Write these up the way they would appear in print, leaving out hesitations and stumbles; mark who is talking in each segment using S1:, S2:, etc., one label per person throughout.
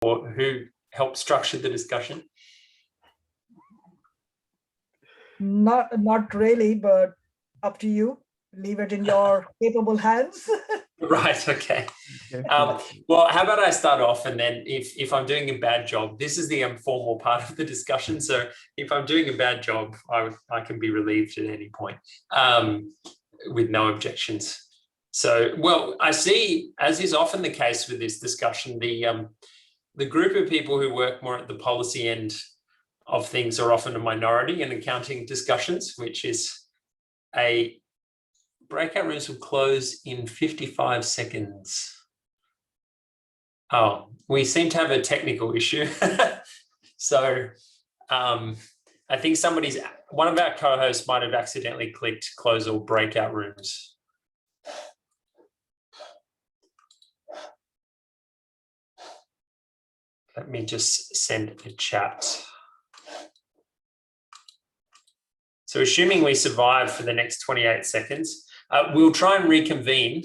S1: or who helped structure the discussion?
S2: Not really, but up to you. Leave it in your capable hands.
S1: Right, okay. Well, how about I start off, and then if I'm doing a bad job, this is the informal part of the discussion. So if I'm doing a bad job, I can be relieved at any point with no objections. So, well, I see, as is often the case with this discussion, the group of people who work more at the policy end of things are often a minority in accounting discussions, which is a breakout rooms will close in 55 seconds. Oh, we seem to have a technical issue. So I think one of our co-hosts might have accidentally clicked close all breakout rooms. Let me just send a chat. So assuming we survive for the next 28 seconds, we'll try and reconvene.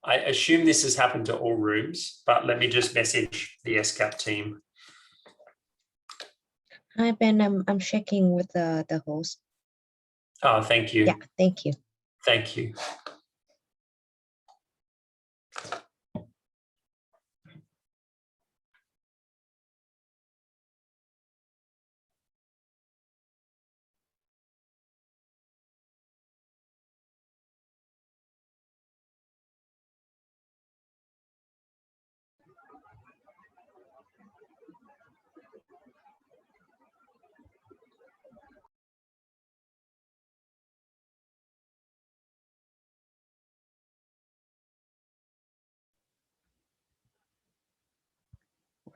S1: I assume this has happened to all rooms, but let me just message the SCAP team.
S3: Hi, Ben. I'm checking with the host.
S1: Oh, thank you.
S3: Yeah, thank you.
S1: Thank you.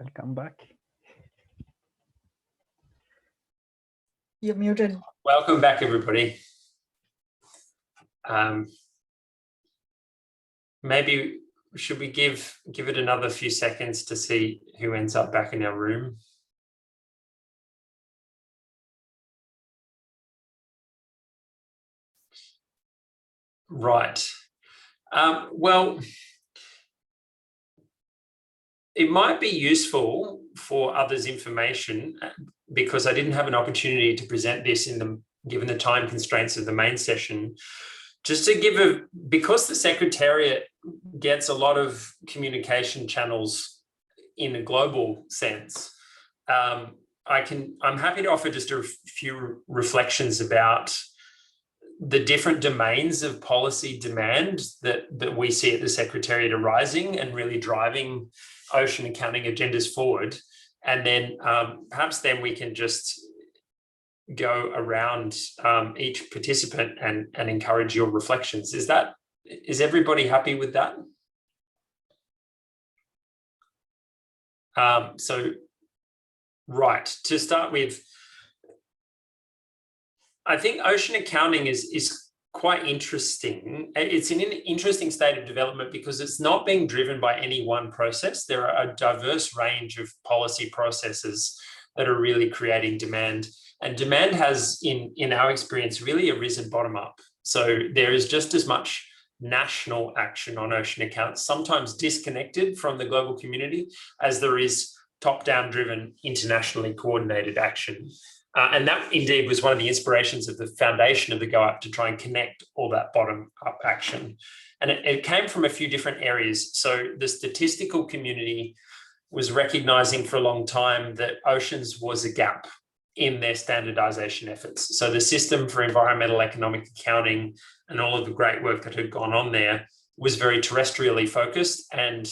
S4: Welcome back.
S2: You're muted.
S1: Welcome back, everybody. Maybe should we give it another few seconds to see who ends up back in our room? Right. Well, it might be useful for others' information, because I didn't have an opportunity to present this given the time constraints of the main session, just to give because the Secretariat gets a lot of communication channels in a global sense, I'm happy to offer just a few reflections about the different domains of policy demand that we see at the Secretariat arising and really driving ocean accounting agendas forward. And then perhaps then we can just go around each participant and encourage your reflections. Is everybody happy with that? So, right, to start with, I think ocean accounting is quite interesting. It's in an interesting state of development because it's not being driven by any one process. There are a diverse range of policy processes that are really creating demand. And demand has, in our experience, really arisen bottom up. So there is just as much national action on ocean accounts, sometimes disconnected from the global community, as there is top-down driven, internationally coordinated action. And that indeed was one of the inspirations of the foundation of the GOAP, to try and connect all that bottom-up action. And it came from a few different areas. So the statistical community was recognizing for a long time that oceans was a gap in their standardization efforts. So the system for environmental economic accounting and all of the great work that had gone on there was very terrestrially focused. And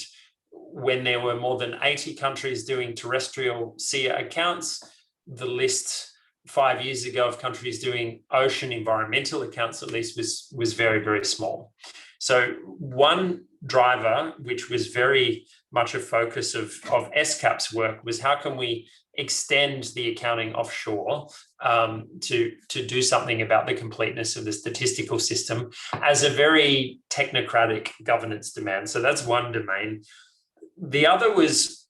S1: when there were more than 80 countries doing terrestrial SEA accounts, the list 5 years ago of countries doing ocean environmental accounts at least was very, very small. So one driver, which was very much a focus of SCAP's work, was how can we extend the accounting offshore to do something about the completeness of the statistical system as a very technocratic governance demand. So that's one domain. The other was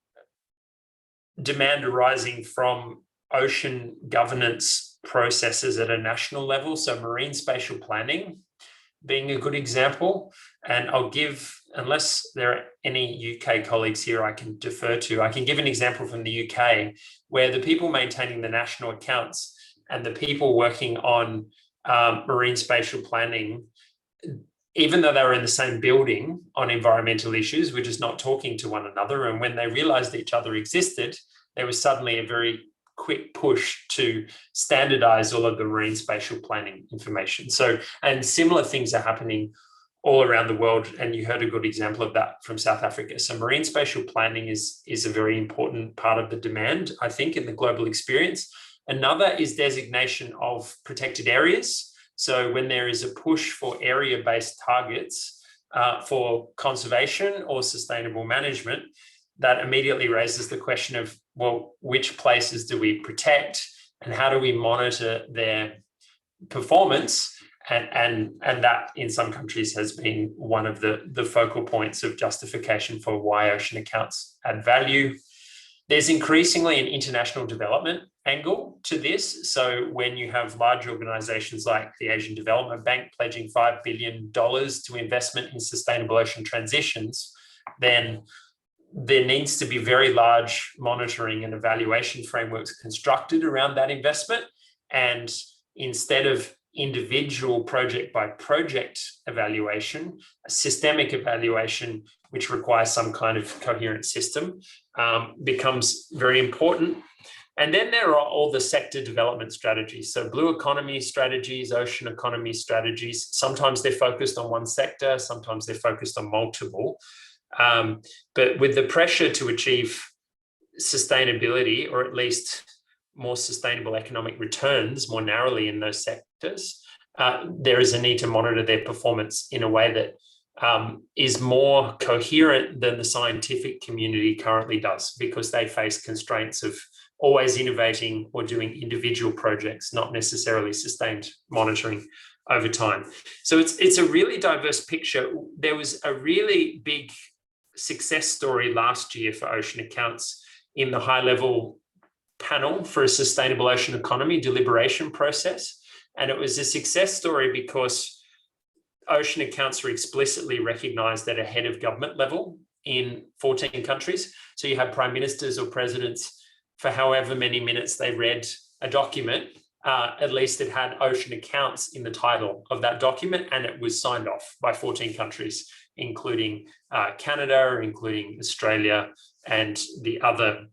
S1: demand arising from ocean governance processes at a national level. So marine spatial planning being a good example. And I'll give unless there are any UK colleagues here I can defer to, I can give an example from the UK where the people maintaining the national accounts and the people working on marine spatial planning, even though they were in the same building on environmental issues, were just not talking to one another. And when they realized each other existed, there was suddenly a very quick push to standardize all of the marine spatial planning information. So, and similar things are happening all around the world. And you heard a good example of that from South Africa. So marine spatial planning is a very important part of the demand, I think, in the global experience. Another is designation of protected areas. So when there is a push for area-based targets for conservation or sustainable management, that immediately raises the question of, well, which places do we protect and how do we monitor their performance? And that in some countries has been one of the focal points of justification for why ocean accounts add value. There's increasingly an international development angle to this. So when you have large organizations like the Asian Development Bank pledging $5 billion to investment in sustainable ocean transitions, then there needs to be very large monitoring and evaluation frameworks constructed around that investment. And instead of individual project by project evaluation, a systemic evaluation, which requires some kind of coherent system, becomes very important. And then there are all the sector development strategies. So blue economy strategies, ocean economy strategies, sometimes they're focused on one sector, sometimes they're focused on multiple. But with the pressure to achieve sustainability, or at least more sustainable economic returns more narrowly in those sectors, there is a need to monitor their performance in a way that is more coherent than the scientific community currently does, because they face constraints of always innovating or doing individual projects, not necessarily sustained monitoring over time. So it's a really diverse picture. There was a really big success story last year for ocean accounts in the high-level panel for a sustainable ocean economy deliberation process. And it was a success story because ocean accounts are explicitly recognized at a head of government level in 14 countries. So you have prime ministers or presidents, for however many minutes they read a document, at least it had ocean accounts in the title of that document, and it was signed off by 14 countries, including Canada, including Australia, and the other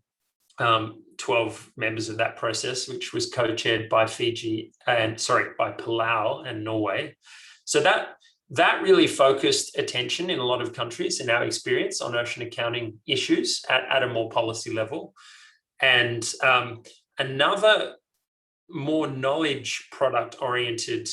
S1: 12 members of that process, which was co-chaired by by Palau and Norway. So that really focused attention in a lot of countries, in our experience, on ocean accounting issues at a more policy level. And another more knowledge product oriented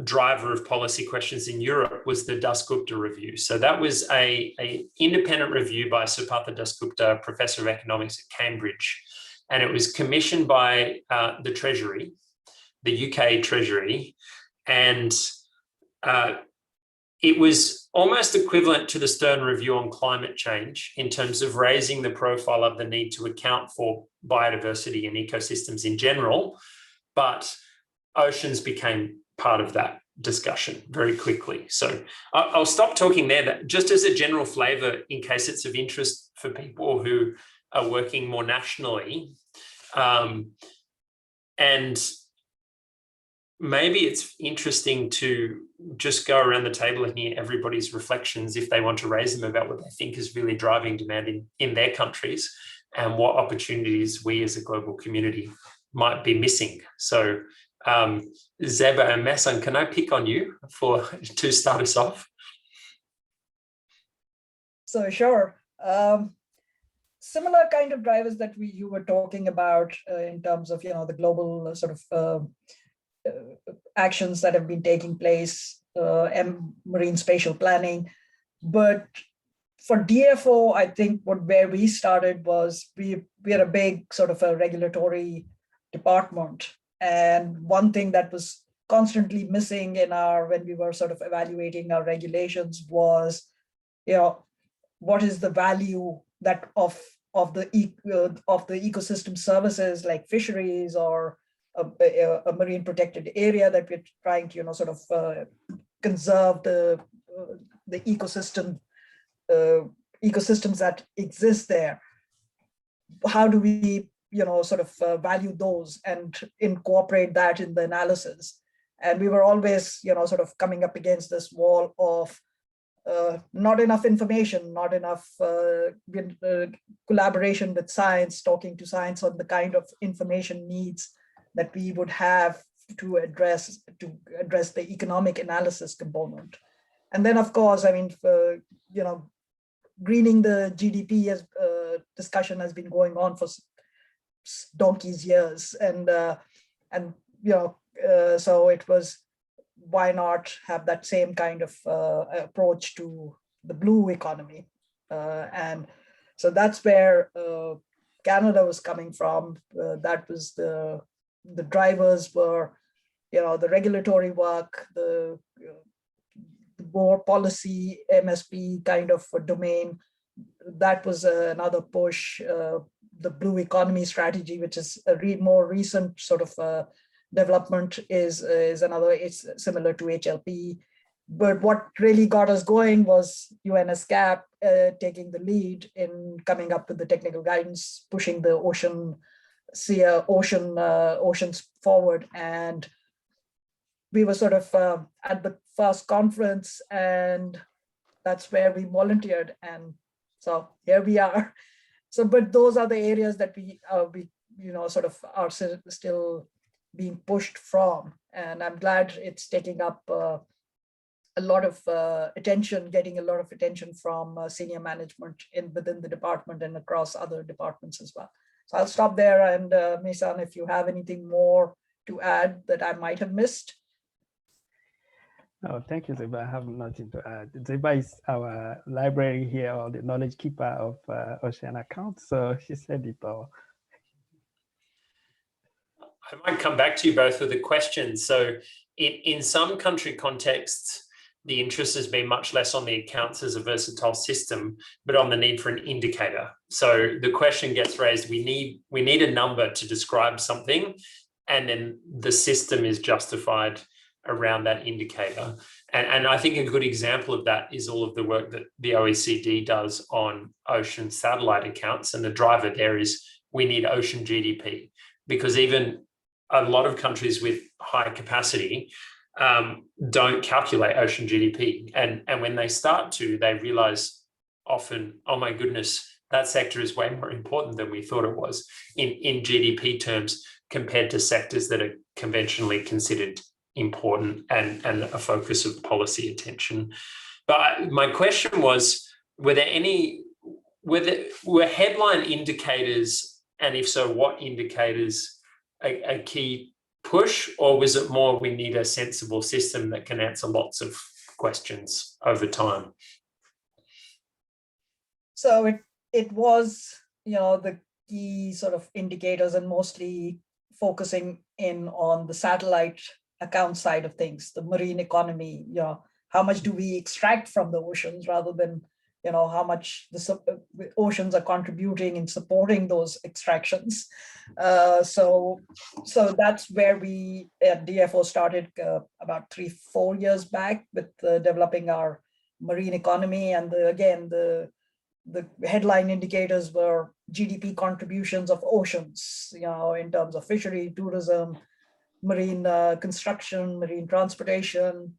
S1: driver of policy questions in Europe was the Dasgupta review. So that was a independent review by Supatha Dasgupta, professor of economics at Cambridge. And it was commissioned by the Treasury, the UK Treasury. And it was almost equivalent to the Stern Review on climate change in terms of raising the profile of the need to account for biodiversity and ecosystems in general, but oceans became part of that discussion very quickly. So I'll stop talking there. That just as a general flavor, in case it's of interest for people who are working more nationally, and maybe it's interesting to just go around the table and hear everybody's reflections, if they want to raise them, about what they think is really driving demand in their countries and what opportunities we as a global community might be missing. So Zeba and Mesan, can I pick on you to start us off?
S2: So sure. Similar kind of drivers that you were talking about in terms of, the global sort of actions that have been taking place and marine spatial planning. But for DFO, I think where we started was we're a big sort of a regulatory department. And one thing that was constantly missing when we were sort of evaluating our regulations was, what is the value that of the ecosystem services like fisheries or a marine protected area that we're trying to, sort of conserve the the ecosystems that exist there. How do we, sort of value those and incorporate that in the analysis? And we were always, sort of coming up against this wall of not enough information, not enough collaboration with science, talking to science on the kind of information needs that we would have to address the economic analysis component. And then, of course, I mean, greening the GDP as discussion has been going on for donkey's years, and so it was, why not have that same kind of approach to the blue economy? And so that's where Canada was coming from. That was the drivers were, the regulatory work, the more policy MSP kind of a domain. That was another push. The blue economy strategy, which is a more recent sort of development, is another. It's similar to HLP, but what really got us going was UNSCAP taking the lead in coming up with the technical guidance, pushing the oceans forward. And we were sort of at the first conference, and that's where we volunteered, and so here we are. So, but those are the areas that we sort of are still being pushed from, and I'm glad it's taking up a lot of attention, getting a lot of attention from senior management within the department and across other departments as well. So I'll stop there, and Mesan, if you have anything more to add that I might have missed.
S4: Oh, thank you, Zeba. I have nothing to add. Zeba is our library here, or the knowledge keeper of ocean accounts. So she said it all.
S1: I might come back to you both with a question. So in some country contexts, the interest has been much less on the accounts as a versatile system, but on the need for an indicator. So the question gets raised, we need a number to describe something, and then the system is justified around that indicator. And I think a good example of that is all of the work that the OECD does on ocean satellite accounts. And the driver there is we need ocean GDP, because even a lot of countries with high capacity don't calculate ocean GDP. And when they start to, they realize often, oh my goodness, that sector is way more important than we thought it was in GDP terms, compared to sectors that are conventionally considered important and a focus of policy attention. But my question was, were headline indicators, and if so, what indicators a key push, or was it more we need a sensible system that can answer lots of questions over time?
S2: So it was, the key sort of indicators, and mostly focusing in on the satellite account side of things, the marine economy, how much do we extract from the oceans, rather than, how much the oceans are contributing in supporting those extractions. So that's where we at DFO started about 3-4 years back with developing our marine economy. And the headline indicators were GDP contributions of oceans, in terms of fishery, tourism, marine construction, marine transportation,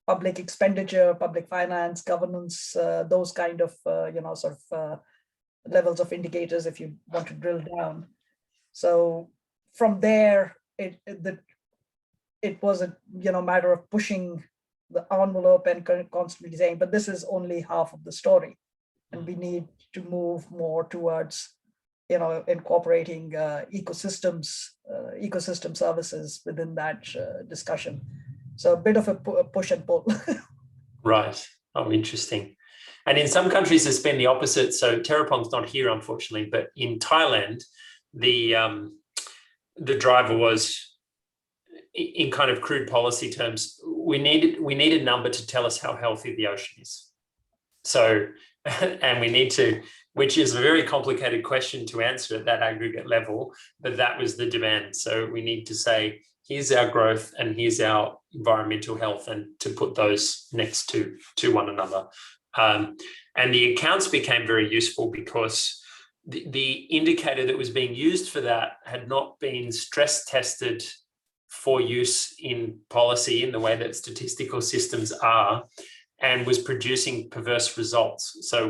S2: public expenditure, public finance, governance, those kind of, levels of indicators if you want to drill down. So from there, it was a matter of pushing the envelope and constantly saying, but this is only half of the story, and we need to move more towards incorporating ecosystem services within that discussion. So a bit of a push and pull. Right.
S1: Oh, interesting. And in some countries, it's been the opposite. So Terrapong's not here, unfortunately, but in Thailand, the driver was, in kind of crude policy terms, we need a number to tell us how healthy the ocean is. So, and we need to, which is a very complicated question to answer at that aggregate level, but that was the demand. So we need to say, here's our growth and here's our environmental health, and to put those next to one another. And the accounts became very useful because the indicator that was being used for that had not been stress tested for use in policy in the way that statistical systems are, and was producing perverse results. So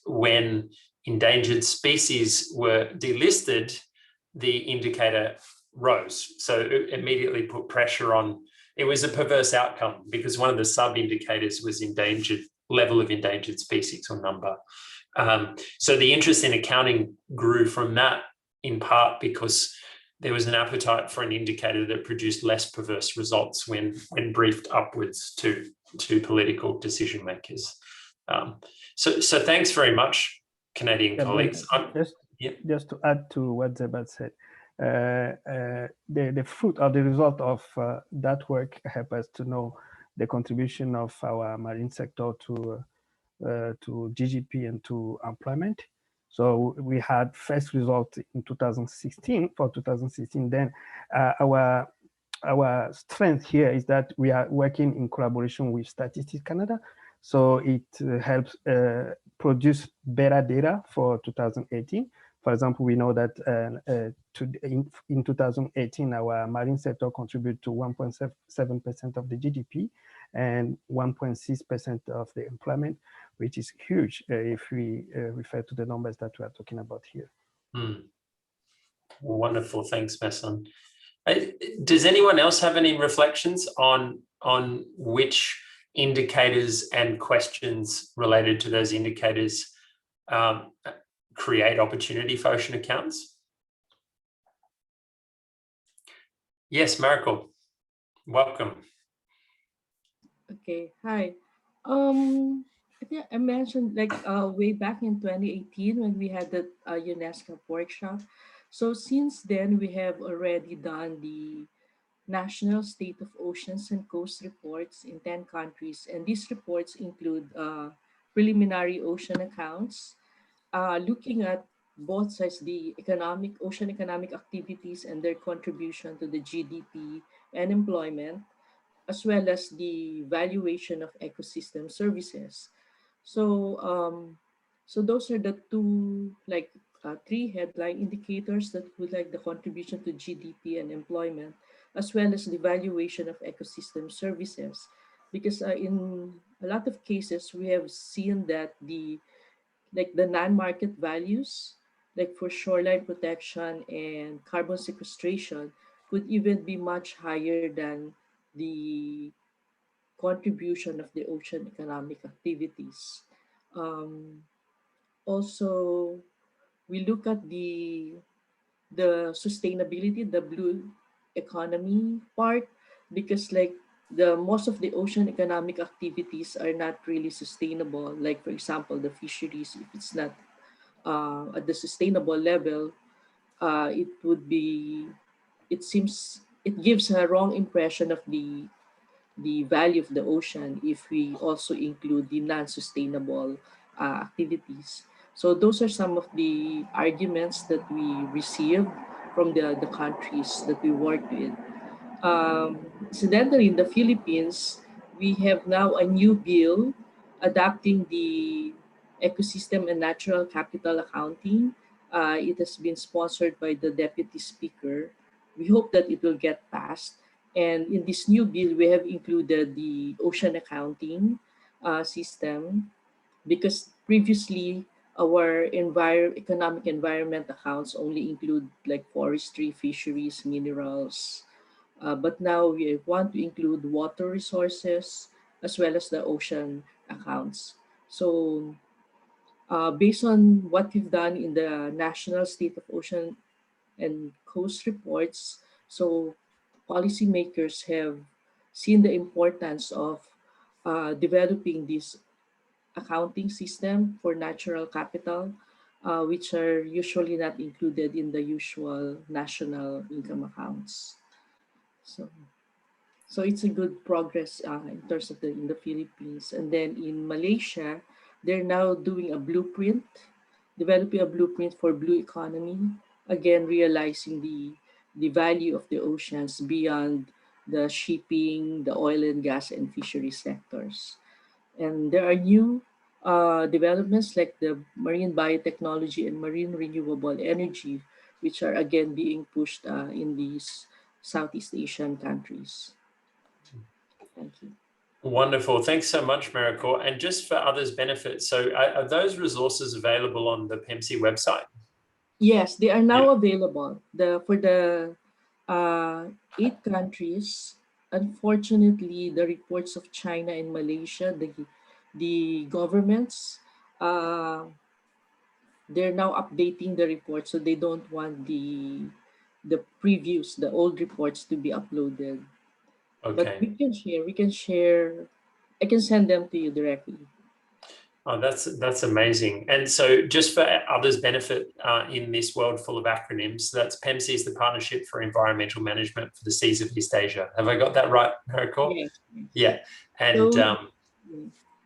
S1: when endangered species were delisted, the indicator rose. So it immediately put pressure on. It was a perverse outcome because one of the sub-indicators was level of endangered species or number. So the interest in accounting grew from that, in part because there was an appetite for an indicator that produced less perverse results when briefed upwards to political decision makers. So thanks very much, Canadian colleagues.
S4: Just to add to what Zebat said, the fruit or the result of that work help us to know the contribution of our marine sector to GDP and to employment. So we had first result in 2016 for 2016. Then our strength here is that we are working in collaboration with Statistics Canada. So it helps produce better data for 2018. For example, we know that in 2018, our marine sector contributed to 1.7% of the GDP and 1.6% of the employment, which is huge if we refer to the numbers that we are talking about here.
S1: Wonderful, thanks, Messon. Does anyone else have any reflections on which indicators and questions related to those indicators create opportunity for ocean accounts? Yes, Miracle, welcome.
S5: Okay, hi. I think I mentioned like way back in 2018 when we had the UNESCO workshop. So since then, we have already done the National State of Oceans and Coast reports in 10 countries. And these reports include preliminary ocean accounts, looking at both sides, the ocean economic activities and their contribution to the GDP and employment, as well as the valuation of ecosystem services. So, so those are the three headline indicators that would like the contribution to GDP and employment, as well as the valuation of ecosystem services. Because in a lot of cases, we have seen that the non-market values, like for shoreline protection and carbon sequestration, could even be much higher than the contribution of the ocean economic activities. Um, Also, we look at the sustainability, the blue economy part, because like the most of the ocean economic activities are not really sustainable. Like for example, the fisheries, if it's not at the sustainable level, it would be. It gives a wrong impression of the value of the ocean if we also include the non-sustainable activities. So those are some of the arguments that we received from the countries that we work with. Incidentally, in the Philippines, we have now a new bill adapting the ecosystem and natural capital accounting. It has been sponsored by the Deputy Speaker. We hope that it will get passed. And in this new bill, we have included the ocean accounting system, because previously our economic environment accounts only include like forestry, fisheries, minerals, but now we want to include water resources as well as the ocean accounts. So based on what we've done in the National State of Ocean and Coast reports, so policymakers have seen the importance of developing this accounting system for natural capital, which are usually not included in the usual national income accounts. So, so it's a good progress in terms of in the Philippines. And then in Malaysia, they're now doing a blueprint, developing a blueprint for blue economy, again, realizing the value of the oceans beyond the shipping, the oil and gas and fishery sectors. And there are new developments like the marine biotechnology and marine renewable energy, which are again being pushed in these Southeast Asian countries. Thank you.
S1: Wonderful. Thanks so much, Miracle. And just for others' benefit, so are those resources available on the PEMC website?
S5: Yes, they are now available. For the 8 countries, unfortunately, the reports of China and Malaysia, the governments, uh, they're now updating the report, so they don't want the previews, the old reports to be uploaded. But
S1: Okay.
S5: we can share. I can send them to you directly.
S1: Oh, that's amazing. And so just for others' benefit in this world full of acronyms, that's PEMC is the Partnership for Environmental Management for the Seas of East Asia. Have I got that right, Miracle?
S5: Yes.
S1: Yeah. And
S5: So,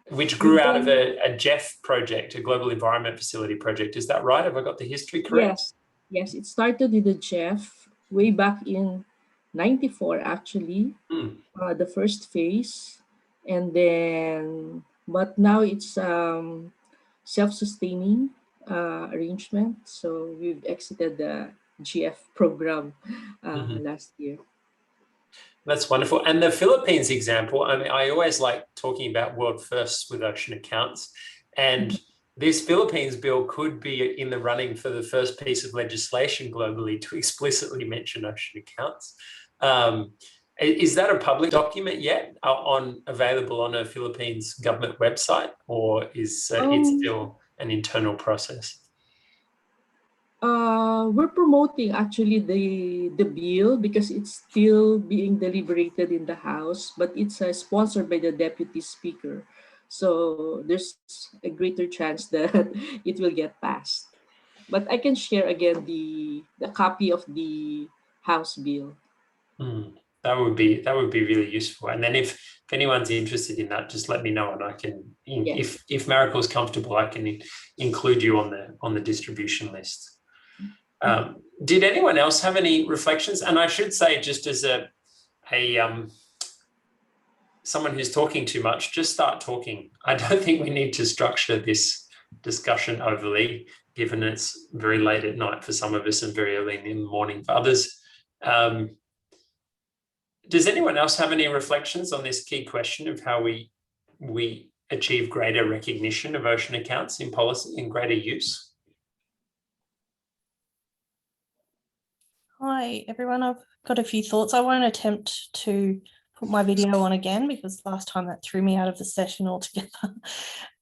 S1: which grew
S5: we've
S1: out of
S5: done,
S1: a GEF project, a Global Environment Facility project. Is that right? Have I got the history correct?
S5: yes, it started with the Jeff way back in '94 actually, the first phase, and then but now it's self-sustaining arrangement. So we've exited the GF program last year.
S1: That's wonderful. And the Philippines example, I mean, I always like talking about world firsts with ocean accounts. And this Philippines bill could be in the running for the first piece of legislation globally to explicitly mention ocean accounts. Is that a public document yet available on a Philippines government website, or is it still an internal process?
S5: We're promoting actually the bill because it's still being deliberated in the House, but it's sponsored by the Deputy Speaker. So there's a greater chance that it will get passed. But I can share again the copy of the House bill.
S1: That would be really useful. And then if anyone's interested in that, just let me know, and I can.
S5: Yes.
S1: If Miracle's comfortable, I can include you on the distribution list. Did anyone else have any reflections? And I should say, just as someone who's talking too much, just start talking. I don't think we need to structure this discussion overly, given it's very late at night for some of us and very early in the morning for others. Does anyone else have any reflections on this key question of how we achieve greater recognition of ocean accounts in policy and greater use?
S6: Hi, everyone. I've got a few thoughts. I won't attempt to put my video on again because last time that threw me out of the session altogether.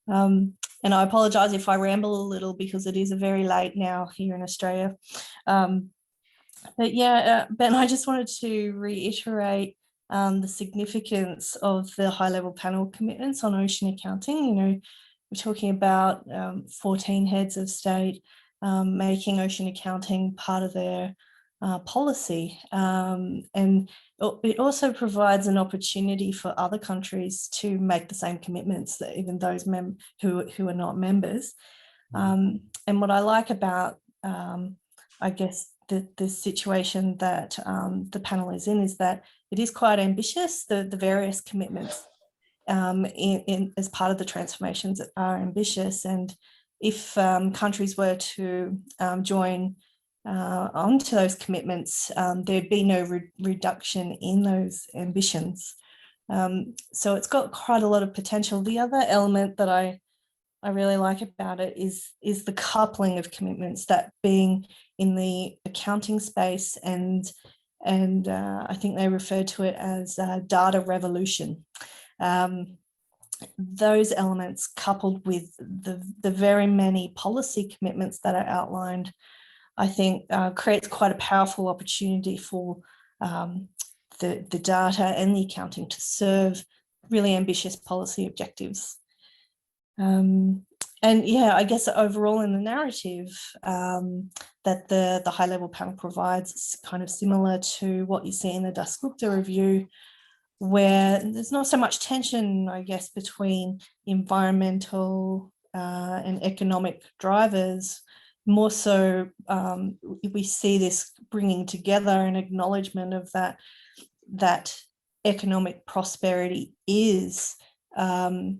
S6: And I apologise if I ramble a little because it is a very late now here in Australia. But yeah, Ben, I just wanted to reiterate the significance of the high-level panel commitments on ocean accounting. You know, we're talking about 14 heads of state making ocean accounting part of their policy, and it also provides an opportunity for other countries to make the same commitments, that even those who are not members. And what I like about, I guess, the situation that the panel is in is that it is quite ambitious. The various commitments as part of the transformations are ambitious, and if countries were to join onto those commitments, there'd be no reduction in those ambitions. So it's got quite a lot of potential. The other element that I really like about it is the coupling of commitments, that being in the accounting space, and I think they refer to it as data revolution. Those elements, coupled with the very many policy commitments that are outlined, I think creates quite a powerful opportunity for the data and the accounting to serve really ambitious policy objectives. And yeah, I guess overall in the narrative that the high-level panel provides is kind of similar to what you see in the Dasgupta review, where there's not so much tension, I guess, between environmental and economic drivers, more so, we see this bringing together an acknowledgement of that economic prosperity is a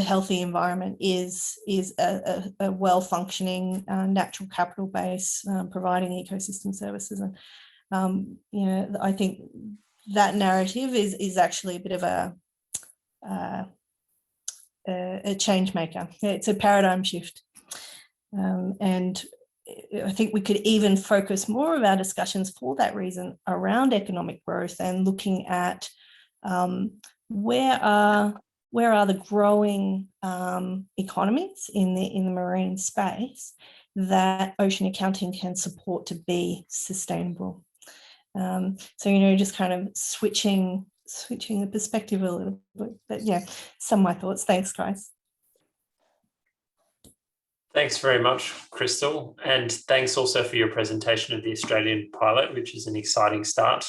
S6: healthy environment, is a well-functioning natural capital base, providing ecosystem services. And I think that narrative is actually a bit of a change maker. It's a paradigm shift. And I think we could even focus more of our discussions for that reason around economic growth and looking at where are the growing economies in the marine space that ocean accounting can support to be sustainable. So just kind of switching the perspective a little bit. But yeah, some of my thoughts. Thanks, guys.
S1: Thanks very much, Crystal. And thanks also for your presentation of the Australian pilot, which is an exciting start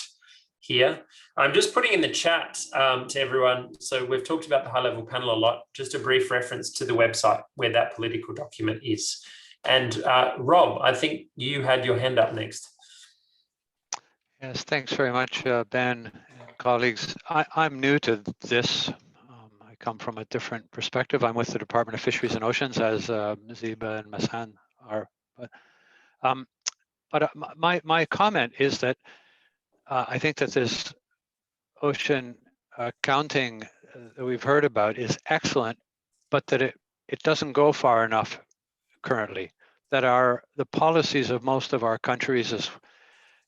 S1: here. I'm just putting in the chat to everyone. So we've talked about the high-level panel a lot, just a brief reference to the website where that political document is. And Rob, I think you had your hand up next.
S7: Yes, thanks very much, Ben and colleagues. I'm new to this. I come from a different perspective. I'm with the Department of Fisheries and Oceans, as Ziba and Massan are. But my comment is that I think that this ocean accounting that we've heard about is excellent, but that it doesn't go far enough currently. That the policies of most of our countries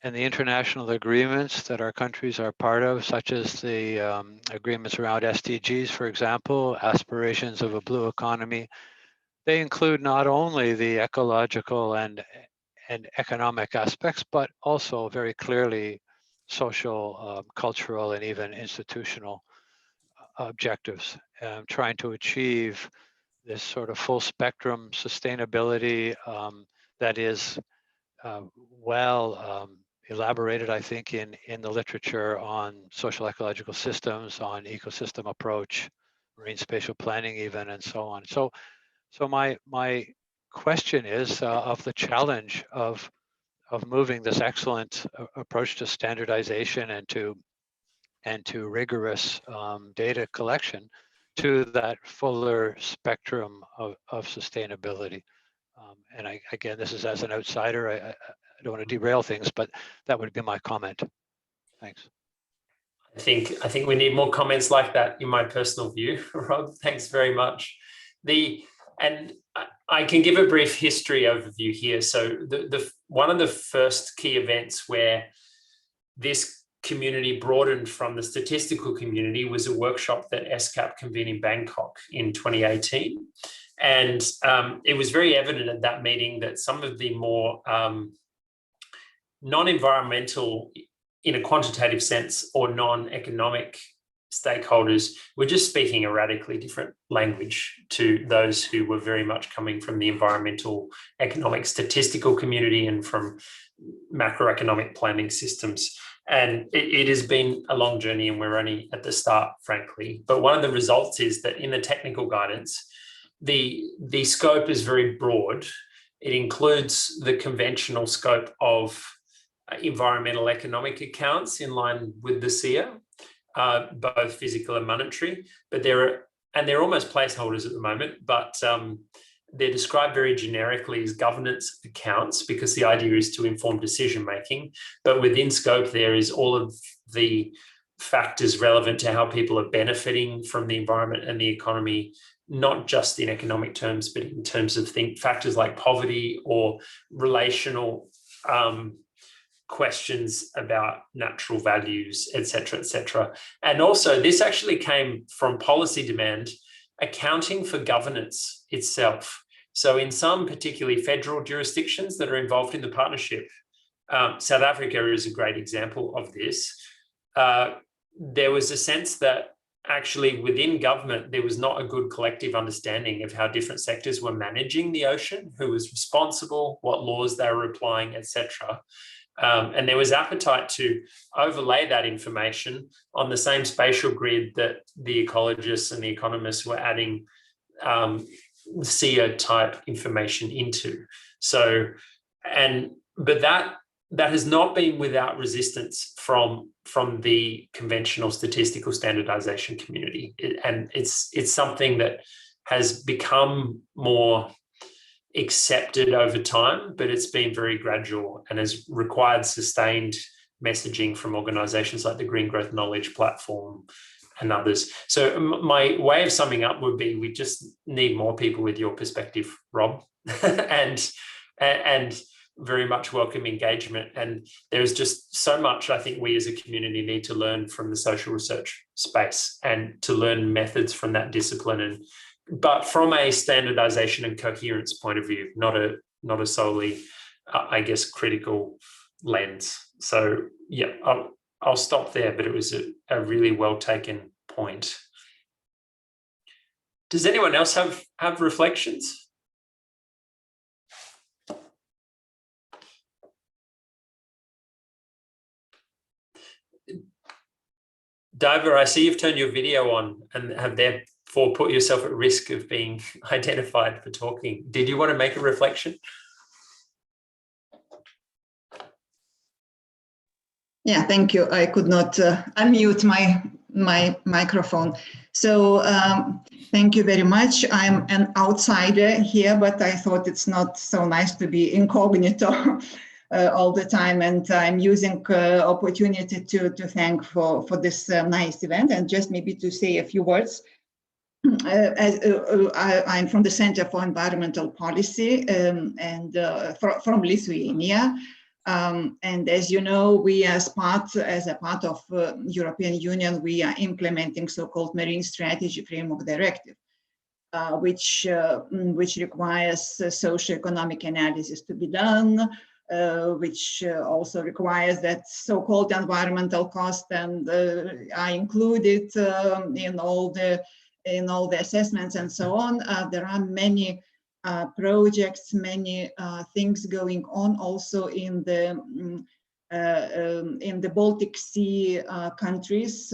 S7: and the international agreements that our countries are part of, such as the agreements around SDGs, for example, aspirations of a blue economy, they include not only the ecological and economic aspects, but also very clearly social, cultural, and even institutional objectives, trying to achieve this sort of full spectrum sustainability that is well elaborated, I think, in the literature on social ecological systems, on ecosystem approach, marine spatial planning even, and so on. So my question is of the challenge of moving this excellent approach to standardization and to rigorous data collection to that fuller spectrum of sustainability. And again, this is as an outsider. I don't want to derail things, but that would be my comment. Thanks.
S1: I think we need more comments like that, in my personal view. Rob, thanks very much. And I can give a brief history overview here. So one of the first key events where this community broadened from the statistical community was a workshop that SCAP convened in Bangkok in 2018. And it was very evident at that meeting that some of the more non-environmental, in a quantitative sense, or non-economic stakeholders were just speaking a radically different language to those who were very much coming from the environmental, economic, statistical community and from macroeconomic planning systems. And it has been a long journey, and we're only at the start, frankly. But one of the results is that in the technical guidance, the scope is very broad. It includes the conventional scope of environmental economic accounts in line with the SEA, both physical and monetary, but they're almost placeholders at the moment, but they're described very generically as governance accounts because the idea is to inform decision making. But within scope, there is all of the factors relevant to how people are benefiting from the environment and the economy, not just in economic terms, but in terms of factors like poverty or relational questions about natural values, et cetera, et cetera. And also this actually came from policy demand, accounting for governance itself. So in some particularly federal jurisdictions that are involved in the partnership, South Africa is a great example of this. There was a sense that actually within government, there was not a good collective understanding of how different sectors were managing the ocean, who was responsible, what laws they were applying, et cetera. And there was appetite to overlay that information on the same spatial grid that the ecologists and the economists were adding SEA type information into. So, but that has not been without resistance from the conventional statistical standardization community. And it's something that has become more accepted over time, but it's been very gradual and has required sustained messaging from organizations like the Green Growth Knowledge Platform and others. So my way of summing up would be, we just need more people with your perspective, Rob, and very much welcome engagement. And there's just so much I think we as a community need to learn from the social research space, and to learn methods from that discipline, but from a standardization and coherence point of view, not a solely, I guess, critical lens. So yeah, I'll stop there, but it was a really well taken point. Does anyone else have reflections? Diver, I see you've turned your video on and have therefore put yourself at risk of being identified for talking. Did you want to make a reflection?
S8: Yeah, thank you. I could not unmute my microphone. So thank you very much. I'm an outsider here, but I thought it's not so nice to be incognito all the time. And I'm using opportunity to thank for this nice event, and just maybe to say a few words. I'm from the Center for Environmental Policy and from Lithuania. And as you know, we as a part of European Union, we are implementing so-called Marine Strategy Framework Directive, which requires socio-economic analysis to be done, which also requires that so-called environmental costs and are included in all the assessments and so on. There are many projects, many things going on also in the Baltic Sea countries,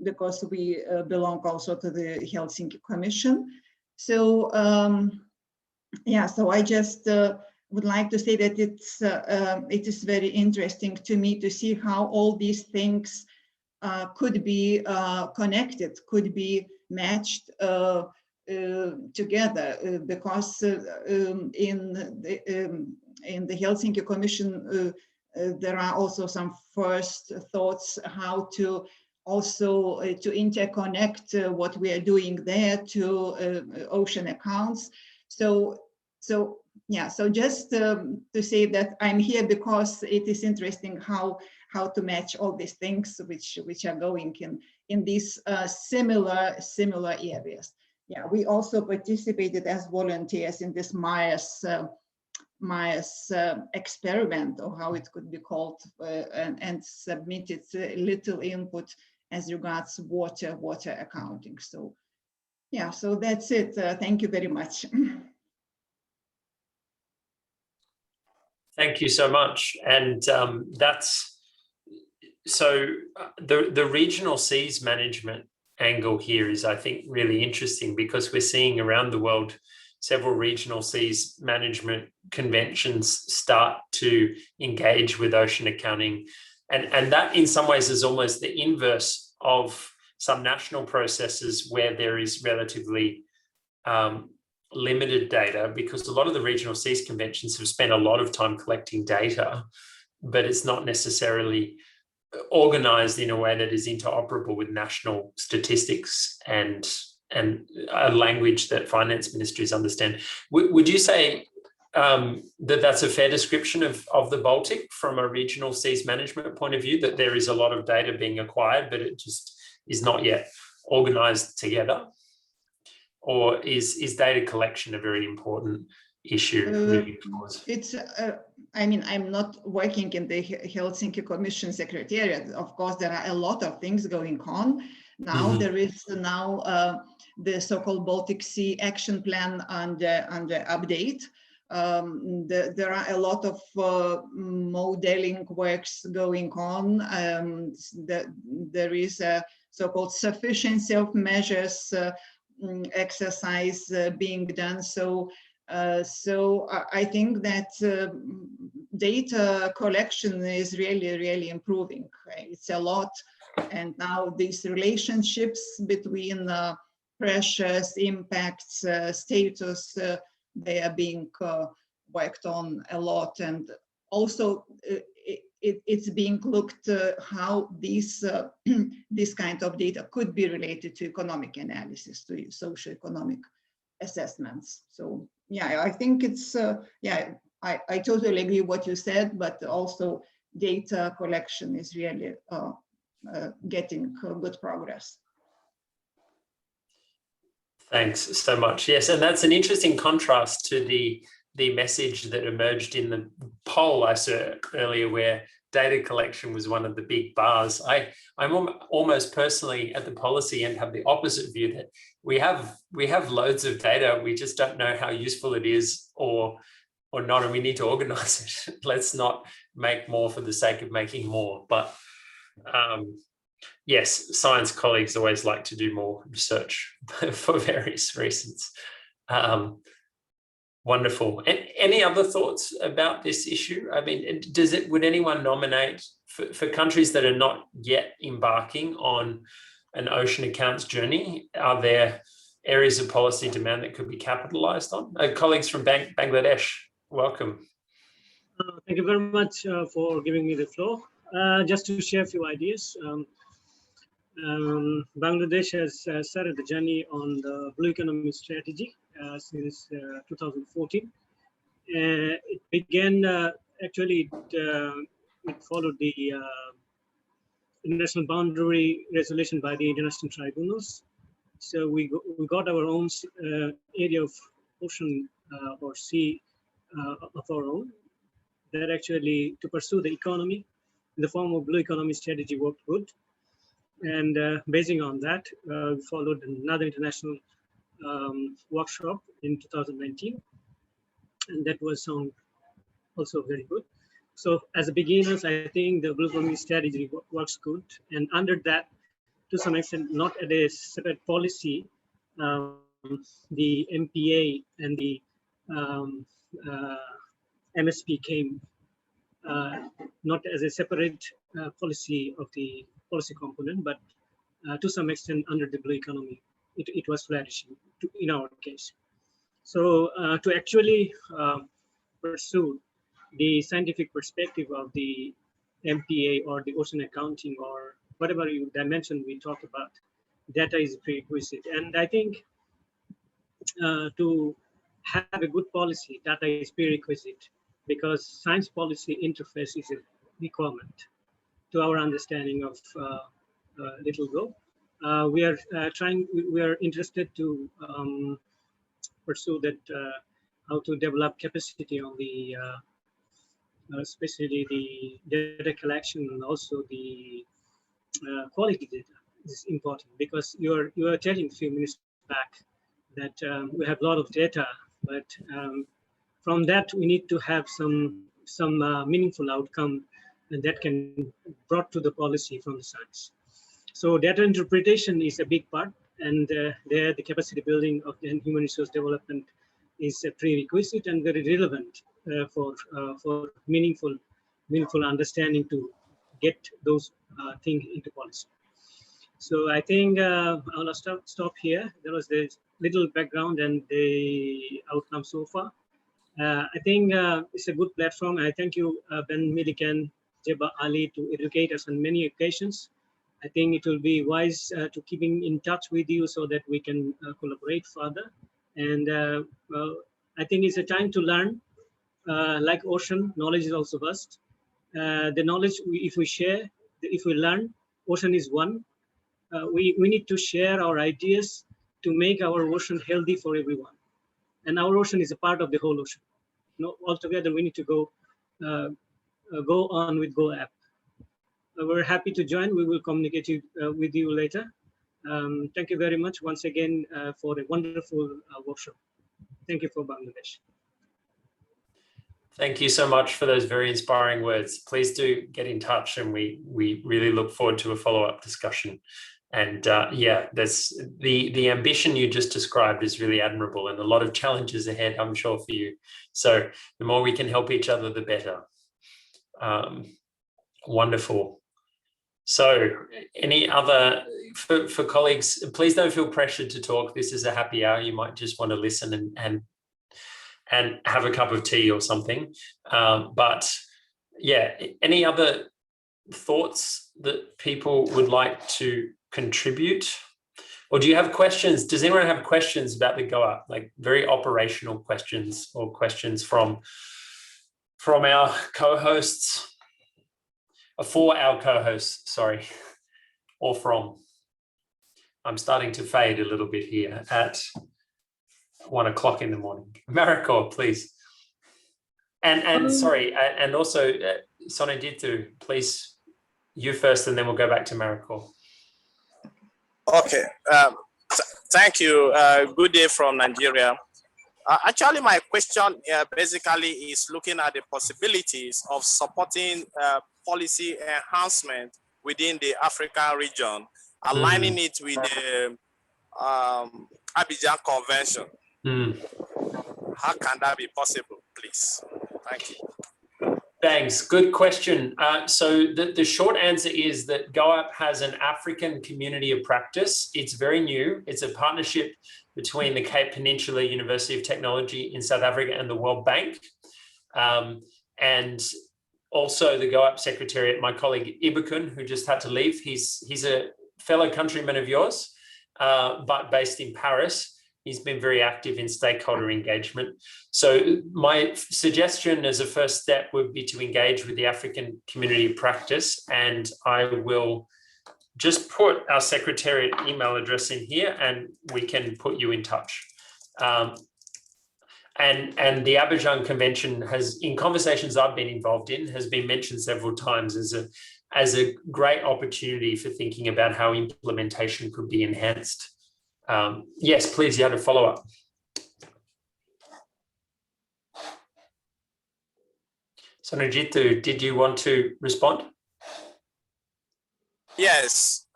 S8: because we belong also to the Helsinki Commission. So yeah, so I just would like to say that it is very interesting to me to see how all these things could be connected, could be matched together, because in the Helsinki Commission there are also some first thoughts how to also to interconnect what we are doing there to ocean accounts. So yeah, so just to say that I'm here because it is interesting how to match all these things which are going in these similar areas. Yeah, we also participated as volunteers in this Myers experiment, or how it could be called, and submitted little input as regards water accounting. So yeah, so that's it. Thank you very much.
S1: Thank you so much. And that's so the regional seas management angle here is, I think, really interesting, because we're seeing around the world several regional seas management conventions start to engage with ocean accounting. And that in some ways is almost the inverse of some national processes where there is relatively limited data, because a lot of the regional seas conventions have spent a lot of time collecting data, but it's not necessarily organized in a way that is interoperable with national statistics and a language that finance ministries understand. Would you say that that's a fair description of the Baltic from a regional seas management point of view, that there is a lot of data being acquired, but it just is not yet organized together? Or is data collection a very important issue moving forward?
S8: It's, I mean, I'm not working in the Helsinki Commission Secretariat. Of course, there are a lot of things going on. Now there is now the so-called Baltic Sea Action Plan under update. There are a lot of modeling works going on. There is a so-called sufficiency of measures exercise being done. So I think that data collection is really improving. It's a lot, and now these relationships between pressures, impacts, status, they are being worked on a lot, and also it's being looked how these this kind of data could be related to economic analysis, to socioeconomic assessments. So yeah, I think it's yeah, I totally agree what you said, but also data collection is really getting good progress.
S1: Thanks so much. Yes, and that's an interesting contrast to the message that emerged in the poll I saw earlier, where data collection was one of the big bars. I'm almost personally at the policy end have the opposite view, that we have loads of data, we just don't know how useful it is or not, and we need to organize it. Let's not make more for the sake of making more. But yes, science colleagues always like to do more research for various reasons. Wonderful. And any other thoughts about this issue? I mean, would anyone nominate for countries that are not yet embarking on an ocean accounts journey? Are there areas of policy demand that could be capitalized on? Colleagues from Bangladesh, welcome.
S9: Thank you very much for giving me the floor. Just to share a few ideas. Bangladesh has started the journey on the blue economy strategy since 2014. It began, actually, it followed the international boundary resolution by the international tribunals. So we got our own area of ocean or sea of our own, that actually to pursue the economy in the form of blue economy strategy worked good. And basing on that, we followed another international workshop in 2019, and that was also very good. So as beginners, I think the blue economy strategy works good, and under that, to some extent, not at a separate policy, the MPA and the MSP came not as a separate policy of the policy component, but to some extent under the blue economy, it was flourishing in our case. So to actually pursue the scientific perspective of the MPA or the ocean accounting or whatever dimension we talk about, data is prerequisite. And I think to have a good policy, data is prerequisite, because science policy interface is a requirement to our understanding of Little GOAP. We are interested to pursue that, how to develop capacity on the, especially the data collection, and also the quality data is important, because you are telling a few minutes back that we have a lot of data, but from that we need to have some meaningful outcome, and that can be brought to the policy from the science. So data interpretation is a big part, and there the capacity building of the human resource development is a prerequisite and very relevant for meaningful understanding to get those things into policy. So I think I'll stop here. There was this little background and the outcome so far. I think it's a good platform. I thank you, Ben Millikan, Jeba Ali, to educate us on many occasions. I think it will be wise to keeping in touch with you so that we can collaborate further. And well, I think it's a time to learn. Like ocean, knowledge is also vast. The knowledge, if we share, if we learn, ocean is one. We need to share our ideas to make our ocean healthy for everyone. And our ocean is a part of the whole ocean. Altogether, we need to go on with GOAP. We're happy to join. We will communicate with you later. Thank you very much once again for a wonderful workshop. Thank you for Bangladesh.
S1: Thank you so much for those very inspiring words. Please do get in touch, and we really look forward to a follow-up discussion. And yeah, that's the ambition you just described is really admirable, and a lot of challenges ahead, I'm sure, for you. So the more we can help each other, the better. Wonderful. So any other, for colleagues, please don't feel pressured to talk. This is a happy hour. You might just want to listen and have a cup of tea or something. But yeah, any other thoughts that people would like to contribute? Or do you have questions? Does anyone have questions about the GOAP, like very operational questions or questions from our co-hosts? For our co-hosts, sorry, or from. I'm starting to fade a little bit here at 1 o'clock in the morning. Mariko, please. And sorry, and also Sonaditu, please, you first, and then we'll go back to Mariko.
S10: Okay, thank you. Good day from Nigeria. Actually, my question basically is looking at the possibilities of supporting policy enhancement within the African region, aligning it with the Abidjan Convention. How can that be possible, please? Thank you.
S1: Thanks. Good question. So the short answer is that GOAP has an African community of practice. It's very new. It's a partnership between the Cape Peninsula University of Technology in South Africa and the World Bank. And also the GOAP Secretariat, my colleague Ibukun, who just had to leave, he's a fellow countryman of yours, but based in Paris. He's been very active in stakeholder engagement. So my suggestion as a first step would be to engage with the African community of practice, and I will just put our Secretariat email address in here and we can put you in touch. And the Abidjan Convention has, in conversations I've been involved in, has been mentioned several times as a great opportunity for thinking about how implementation could be enhanced. Yes, please, you had a follow-up. So Najitu, did you want to respond?
S10: Yes,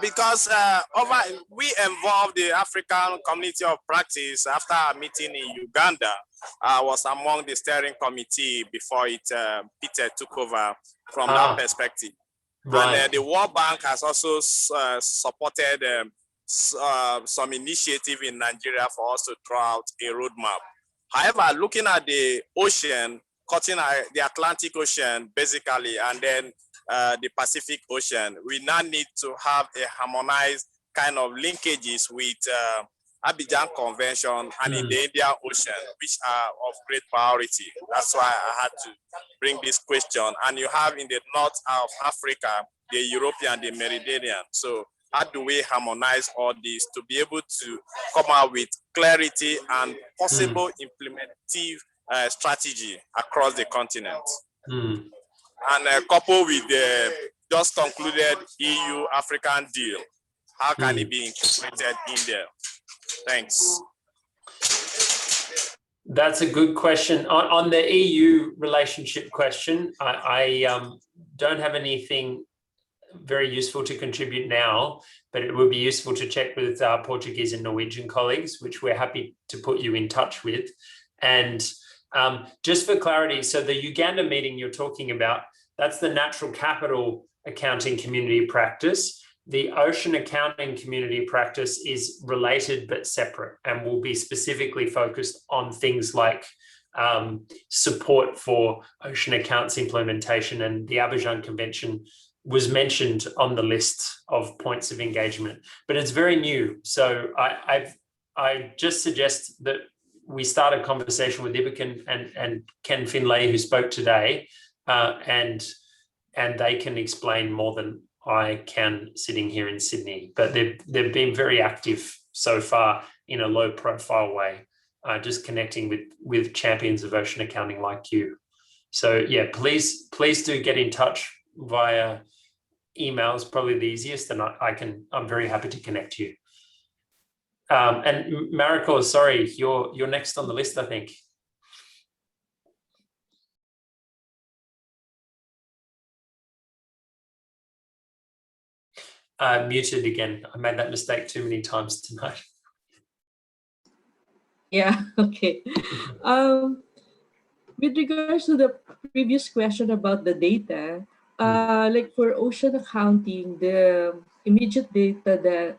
S10: because we involved the African community of practice after a meeting in Uganda. I was among the steering committee before Peter took over from that perspective. Right. And the World Bank has also supported some initiative in Nigeria for us to draw out a roadmap. However, looking at the ocean, cutting the Atlantic Ocean basically, and then the Pacific Ocean, we now need to have a harmonized kind of linkages with Abidjan Convention and in the Indian Ocean, which are of great priority. That's why I had to bring this question. And you have in the north of Africa, the European, the Mediterranean. So how do we harmonize all this to be able to come out with clarity and possible implementive strategy across the continent? And coupled with the just concluded EU-African deal, how can it be incorporated in there? Thanks.
S1: That's a good question. On the EU relationship question, I don't have anything very useful to contribute now, but it would be useful to check with our Portuguese and Norwegian colleagues, which we're happy to put you in touch with. And just for clarity, so the Uganda meeting you're talking about, that's the natural capital accounting community practice. The ocean accounting community practice is related but separate and will be specifically focused on things like support for ocean accounts implementation, and the Abidjan Convention was mentioned on the list of points of engagement, but it's very new. So I just suggest that we start a conversation with Ibukin and Ken Finlay, who spoke today, and they can explain more than I can sitting here in Sydney. But they've been very active so far in a low profile way, just connecting with champions of ocean accounting like you. So yeah, please do get in touch via email is probably the easiest, and I'm very happy to connect you. And Mariko, sorry, you're next on the list, I think. muted again. I made that mistake too many times tonight.
S5: Yeah, okay. With regards to the previous question about the data, like for ocean accounting, the immediate data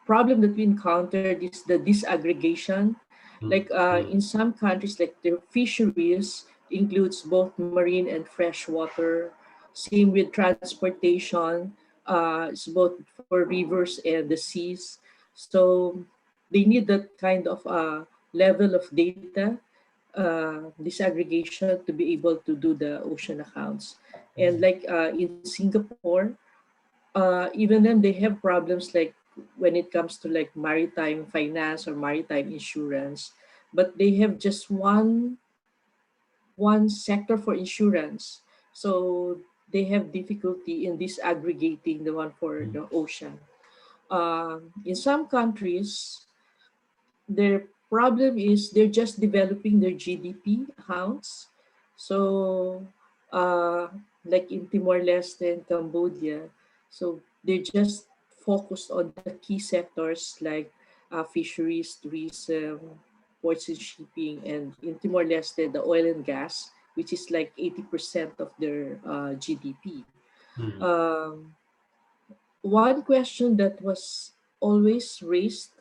S5: problem that we encountered is the disaggregation. Like in some countries, like the fisheries includes both marine and freshwater. Same with transportation, it's both for rivers and the seas. So they need that kind of level of data disaggregation to be able to do the ocean accounts. And like in Singapore, even then they have problems like when it comes to like maritime finance or maritime insurance, but they have just one sector for insurance. So they have difficulty in disaggregating the one for the ocean. In some countries, their problem is they're just developing their GDP accounts. So, like in Timor-Leste and Cambodia, so they're just focused on the key sectors like fisheries, tourism, ports and shipping, and in Timor-Leste, the oil and gas, which is like 80% of their GDP. One question that was always raised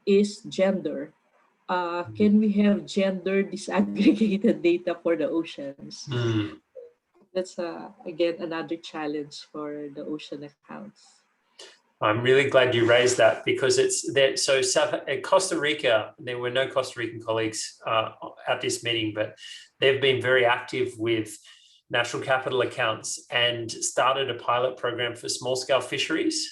S5: is gender. Can we have gender disaggregated data for the oceans? That's again another challenge for the ocean accounts.
S1: I'm really glad you raised that because it's there. So Costa Rica, there were no Costa Rican colleagues at this meeting, but they've been very active with natural capital accounts and started a pilot program for small scale fisheries.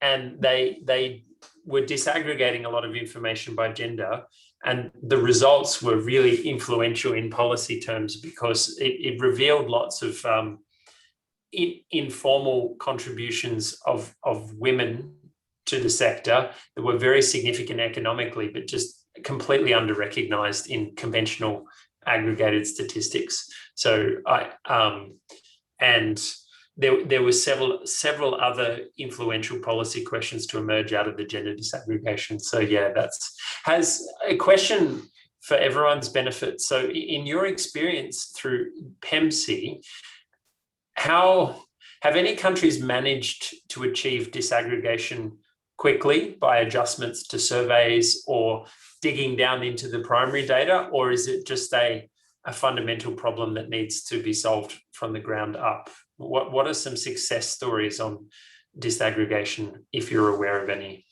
S1: And they were disaggregating a lot of information by gender. And the results were really influential in policy terms because it revealed lots of informal contributions of women to the sector that were very significant economically, but just completely under-recognized in conventional aggregated statistics. So there were several other influential policy questions to emerge out of the gender disaggregation. So yeah, has a question for everyone's benefit. So in your experience through PEMC, how have any countries managed to achieve disaggregation quickly by adjustments to surveys or digging down into the primary data, or is it just a fundamental problem that needs to be solved from the ground up? What are some success stories on disaggregation, if you're aware of any?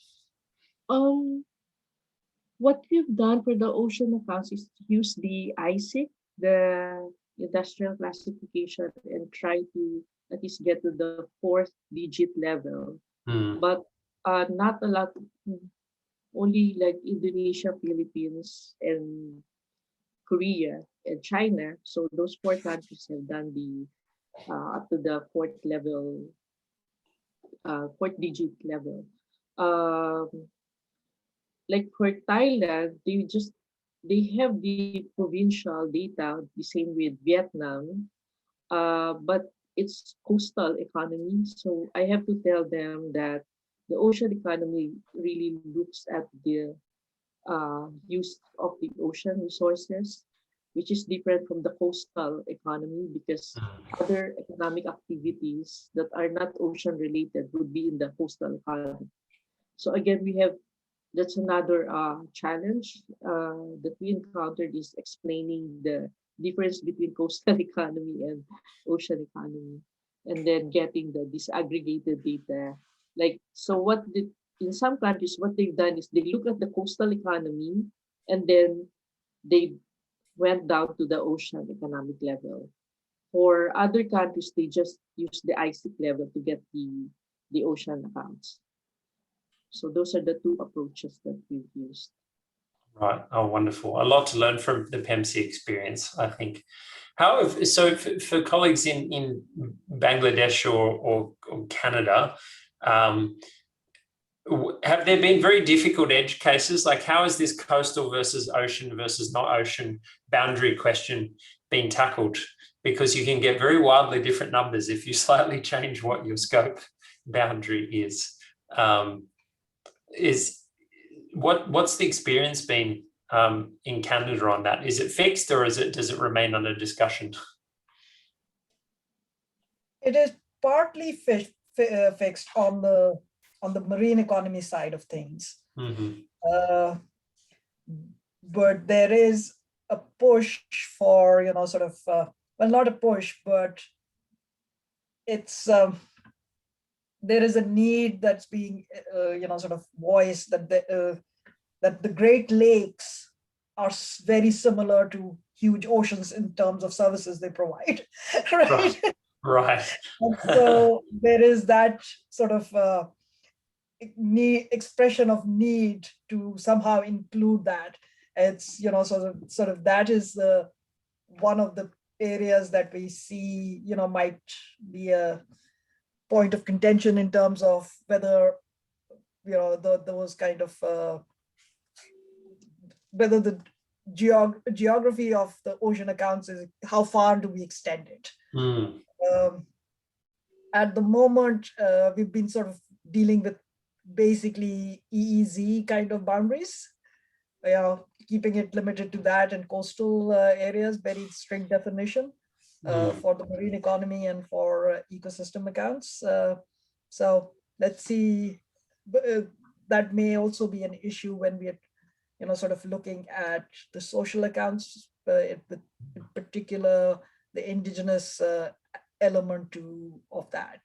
S5: What we've done for the ocean accounts is to use the ISIC, the industrial classification, and try to at least get to the 4th digit level. But not a lot, only like Indonesia, Philippines, and Korea and China. So those 4 countries have done the up to the 4th level, 4th digit level. Like for Thailand, they have the provincial data, the same with Vietnam, but it's coastal economy. So I have to tell them that the ocean economy really looks at the use of the ocean resources, which is different from the coastal economy because other economic activities that are not ocean related would be in the coastal economy. So again, that's another challenge that we encountered is explaining the difference between coastal economy and ocean economy, and then getting the disaggregated data. Like, so in some countries, what they've done is they look at the coastal economy and then they went down to the ocean economic level. For other countries, they just use the ISIC level to get the ocean accounts. So those are the 2 approaches that we've used.
S1: Right. Oh, wonderful. A lot to learn from the PEMC experience, I think. So for colleagues in Bangladesh or Canada, have there been very difficult edge cases? Like how is this coastal versus ocean versus not ocean boundary question being tackled? Because you can get very wildly different numbers if you slightly change what your scope boundary is. What's the experience been in Canada on that? Is it fixed, or does it remain under discussion?
S2: It is partly fixed on the marine economy side of things.
S1: Mm-hmm.
S2: But there is a push for, sort of, well, not a push, but it's, there is a need that's being, sort of voiced that the Great Lakes are very similar to huge oceans in terms of services they provide, right?
S1: Right.
S2: So there is that sort of expression of need to somehow include that. It's, sort of that is one of the areas that we see, might be a point of contention in terms of whether, those kind of, whether the geography of the ocean accounts is how far do we extend it. At the moment, we've been sort of dealing with basically EEZ kind of boundaries, keeping it limited to that, and coastal areas, very strict definition for the marine economy and for ecosystem accounts. So let's see, that may also be an issue when we're, sort of looking at the social accounts, in particular, the indigenous element of that.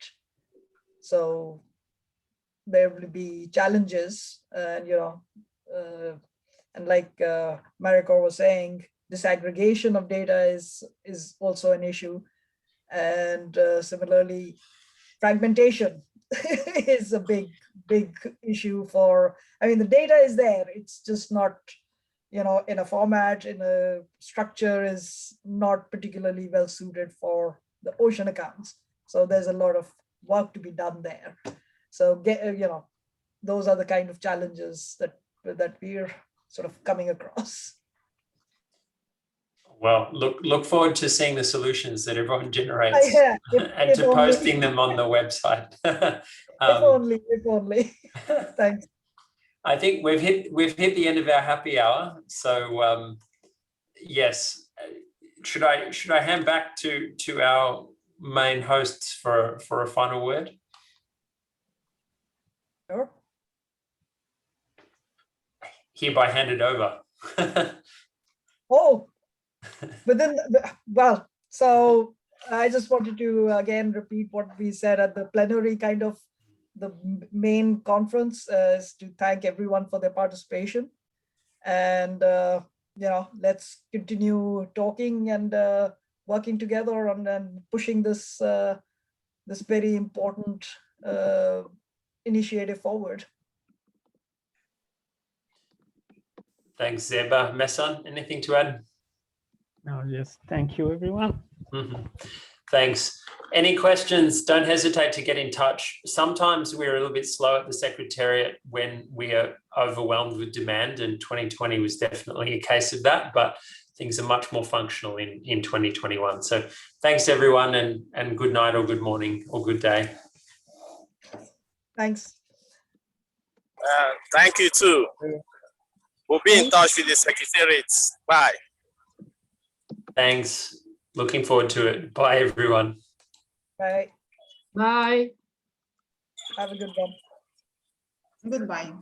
S2: So there will be challenges, and and like Maricor was saying, disaggregation of data is also an issue, and similarly, fragmentation is a big issue for. I mean, the data is there; it's just not, in a format, in a structure, is not particularly well suited for the ocean accounts. So there's a lot of work to be done there. So those are the kind of challenges that we're sort of coming across.
S1: Well, look forward to seeing the solutions that everyone generates and to
S2: only,
S1: posting them on the website.
S2: if only. Thanks.
S1: I think we've hit the end of our happy hour. So yes, should I hand back to our main hosts for a final word?
S2: Sure.
S1: Hereby handed over.
S2: Oh, but then, well, so I just wanted to again repeat what we said at the plenary, kind of the main conference, is to thank everyone for their participation, and let's continue talking and working together on pushing this this very important initiative forward.
S1: Thanks, Zeba. Mesan, anything to add?
S4: No, yes, thank you, everyone.
S1: Thanks. Any questions, don't hesitate to get in touch. Sometimes we're a little bit slow at the Secretariat when we are overwhelmed with demand, and 2020 was definitely a case of that, but things are much more functional in 2021. So thanks, everyone, and good night or good morning or good day.
S2: Thanks.
S10: Thank you too. We'll be in touch with the Secretariat. Bye.
S1: Thanks. Looking forward to it. Bye, everyone.
S2: Bye.
S5: Bye.
S2: Have a good one.
S8: Goodbye.